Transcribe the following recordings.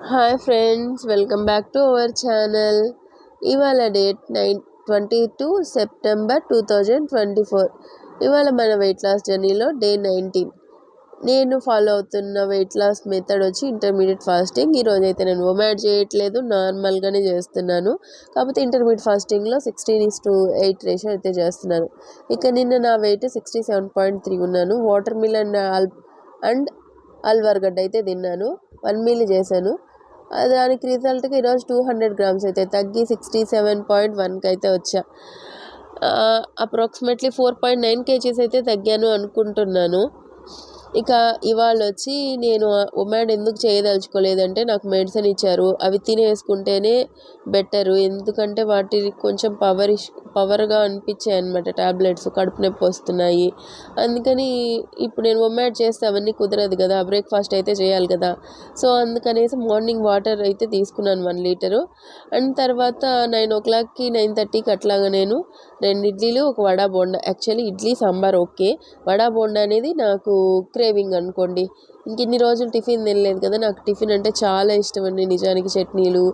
Hi friends, welcome back to our channel. ఇవాళ date 22 September 2024. ఇవాళ మన వెయిట్ లాస్ జర్నీలో డే 19. నేను ఫాలో అవుతున్న వెయిట్ లాస్ మెథడ్ వచ్చి ఇంటర్మీడియట్ ఫాస్టింగ్. ఈరోజు అయితే నేను ఓమాడ్ చేయట్లేదు, నార్మల్గానే చేస్తున్నాను. కాకపోతే ఇంటర్మీడియట్ ఫాస్టింగ్లో 16:8 రేషియో అయితే చేస్తున్నాను. ఇక నిన్న నా వెయిట్ 67.3 ఉన్నాను. వాటర్ మిలన్ అండ్ అల్వర్గడ్డ అయితే తిన్నాను. 1 మీల్ చేశాను. దానికి రిజల్ట్గా ఈరోజు 200 గ్రామ్స్ అయితే తగ్గి 67.1కి అయితే వచ్చా. అప్రాక్సిమేట్లీ 4.9 kgs అయితే తగ్గాను అనుకుంటున్నాను. ఇక ఇవాళ వచ్చి నేను ఒమాడ్ ఎందుకు చేయదలుచుకోలేదంటే, నాకు మెడిసిన్ ఇచ్చారు, అవి తినేసుకుంటేనే బెటరు. ఎందుకంటే వాటి కొంచెం పవర్గా అనిపించాయి అనమాట. టాబ్లెట్స్ కడుపు నొప్పి వస్తున్నాయి. అందుకని ఇప్పుడు నేను ఒమాడ్ చేస్తే అవన్నీ కుదరదు కదా, బ్రేక్ఫాస్ట్ అయితే చేయాలి కదా. సో అందుకనేసి మార్నింగ్ వాటర్ అయితే తీసుకున్నాను 1 లీటరు. అండ్ తర్వాత 9 o'clockకి 9:30కి అట్లాగా నేను 2 ఇడ్లీలు, ఒక వడా బోండా. యాక్చువల్లీ ఇడ్లీ సాంబార్ ఓకే, వడా బోండా అనేది నాకు క్రేవింగ్ అనుకోండి. ఇంక ఇన్ని రోజులు టిఫిన్ తినలేదు కదా, నాకు టిఫిన్ అంటే చాలా ఇష్టం అండి నిజానికి. చట్నీలు,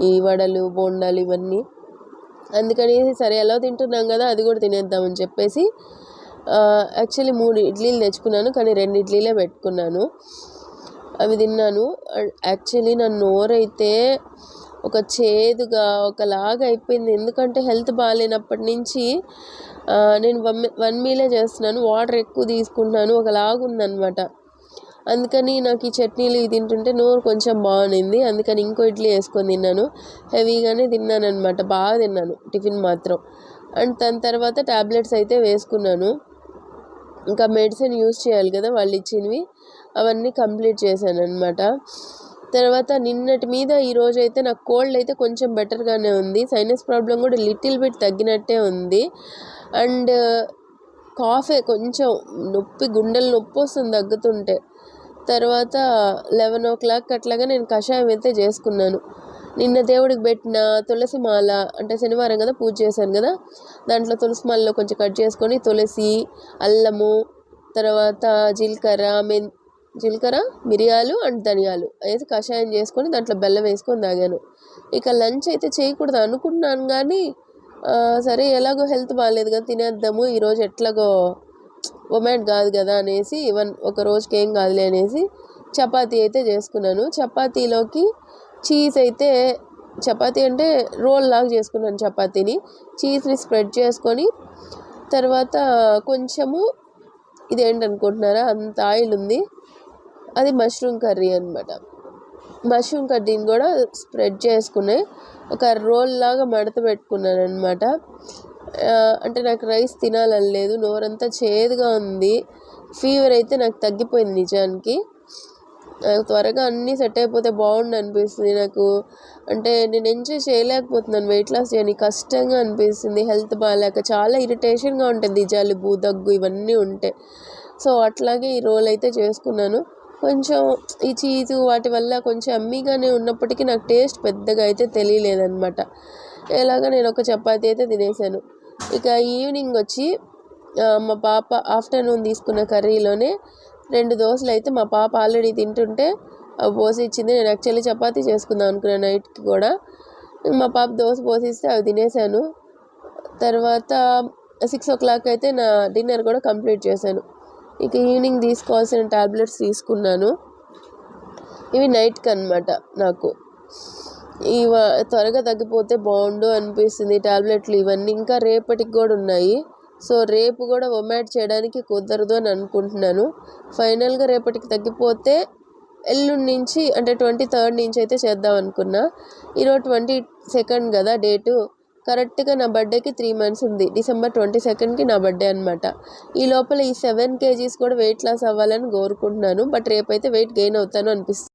ఈ వడలు, బోండాలు ఇవన్నీ. అందుకని సరే ఎలా తింటున్నాం కదా, అది కూడా తినేద్దామని చెప్పేసి యాక్చువల్లీ 3 ఇడ్లీలు తెచ్చుకున్నాను, కానీ 2 ఇడ్లీలే పెట్టుకున్నాను. అవి తిన్నాను. యాక్చువల్లీ నా నోరైతే ఒక చేదుగా ఒకలాగా అయిపోయింది. ఎందుకంటే హెల్త్ బాగాలేనప్పటి నుంచి నేను 1 మీలే చేస్తున్నాను, వాటర్ ఎక్కువ తీసుకుంటున్నాను, ఒకలాగా ఉందన్నమాట. అందుకని నాకు ఈ చట్నీలు ఇది తింటుంటే నోరు కొంచెం బాగుంది. అందుకని ఇంకో ఇడ్లీ వేసుకొని తిన్నాను. హెవీగానే తిన్నాను అనమాట, బాగా తిన్నాను టిఫిన్ మాత్రం. అండ్ దాని తర్వాత ట్యాబ్లెట్స్ అయితే వేసుకున్నాను. ఇంకా మెడిసిన్ యూజ్ చేయాలి కదా వాళ్ళు ఇచ్చినవి, అవన్నీ కంప్లీట్ చేశాను అనమాట. తర్వాత నిన్నటి మీద ఈరోజు అయితే నాకు కోల్డ్ అయితే కొంచెం బెటర్గానే ఉంది. సైనస్ ప్రాబ్లం కూడా లిటిల్ బిట్ తగ్గినట్టే ఉంది. అండ్ కాఫే కొంచెం నొప్పి, గుండెలు నొప్పి వస్తుంది దగ్గుతుంటే. తర్వాత 11 o'clock అట్లాగా నేను కషాయం అయితే చేసుకున్నాను. నిన్న దేవుడికి పెట్టిన తులసి మాల, అంటే శనివారం కదా పూజ చేశాను కదా, దాంట్లో తులసి మాలలో కొంచెం కట్ చేసుకొని తులసి, అల్లము, తర్వాత జీలకర్ర, మిరియాలు అండ్ ధనియాలు వేసి కషాయం చేసుకొని దాంట్లో బెల్లం వేసుకొని తాగాను. ఇక లంచ్ అయితే చేయకూడదు అనుకున్నాను, కానీ సరే ఎలాగో హెల్త్ బాగాలేదు కదా, తినేద్దాము ఈరోజు ఎట్లాగో ఒమాడ్ కాదు కదా అనేసి, ఒక రోజుకి ఏం కాదులే అనేసి చపాతీ అయితే చేసుకున్నాను. చపాతీలోకి చీజ్ అయితే, చపాతీ అంటే రోల్ లాగా చేసుకున్నాను చపాతీని. చీజ్ని స్ప్రెడ్ చేసుకొని తర్వాత కొంచెము ఇది ఏంటనుకుంటున్నారా, అంత ఆయిల్ ఉంది, అది మష్రూమ్ కర్రీ అనమాట. మష్రూమ్ కర్రీని కూడా స్ప్రెడ్ చేసుకుని ఒక రోల్ లాగా మడత పెట్టుకున్నాను అనమాట. అంటే నాకు రైస్ తినాలని లేదు, నోరంతా చేదుగా ఉంది. ఫీవర్ అయితే నాకు తగ్గిపోయింది నిజానికి. త్వరగా అన్నీ సెట్ అయిపోతే బాగుండు అనిపిస్తుంది నాకు. అంటే నేను ఎంజాయ్ చేయలేకపోతున్నాను వెయిట్ లాస్ చేయని, కష్టంగా అనిపిస్తుంది. హెల్త్ బాగాలేక చాలా ఇరిటేషన్గా ఉంటుంది, జలుబు, దగ్గు ఇవన్నీ ఉంటే. సో అట్లాగే ఈ రోల్ అయితే చేసుకున్నాను. కొంచెం ఈ చీజు వాటి వల్ల కొంచెం అమ్మీగానే ఉన్నప్పటికీ నాకు టేస్ట్ పెద్దగా అయితే తెలియలేదన్నమాట. ఎలాగ నేను ఒక చపాతీ అయితే తినేసాను. ఇక ఈవినింగ్ వచ్చి మా పాప ఆఫ్టర్నూన్ తీసుకున్న కర్రీలోనే 2 దోశలు అయితే మా పాప ఆల్రెడీ తింటుంటే అవి పోసి ఇచ్చింది. నేను యాక్చువల్లీ చపాతీ చేసుకుందాం అనుకున్నాను నైట్కి కూడా. మా పాప దోశ పోసిస్తే అవి తినేసాను. తర్వాత 6 o'clock అయితే నా డిన్నర్ కూడా కంప్లీట్ చేశాను. ఇక ఈవినింగ్ తీసుకోవాల్సిన టాబ్లెట్స్ తీసుకున్నాను. ఇవి నైట్కి అనమాట. నాకు త్వరగా తగ్గిపోతే బాగుండు అనిపిస్తుంది టాబ్లెట్లు ఇవన్నీ. ఇంకా రేపటికి కూడా ఉన్నాయి. సో రేపు కూడా ఒమాడ్ చేయడానికి కుదరదు అని అనుకుంటున్నాను. ఫైనల్గా రేపటికి తగ్గిపోతే ఎల్లుండి నుంచి, అంటే 23rd నుంచి అయితే చేద్దాం అనుకున్నా. ఈరోజు 22nd కదా డేటు. కరెక్ట్గా నా బర్త్డేకి 3 months ఉంది. December 22కి నా బర్త్డే అనమాట. ఈ లోపల ఈ 7 kgs కూడా వెయిట్ లాస్ అవ్వాలని కోరుకుంటున్నాను. బట్ రేపైతే వెయిట్ గెయిన్ అవుతాను అనిపిస్తుంది.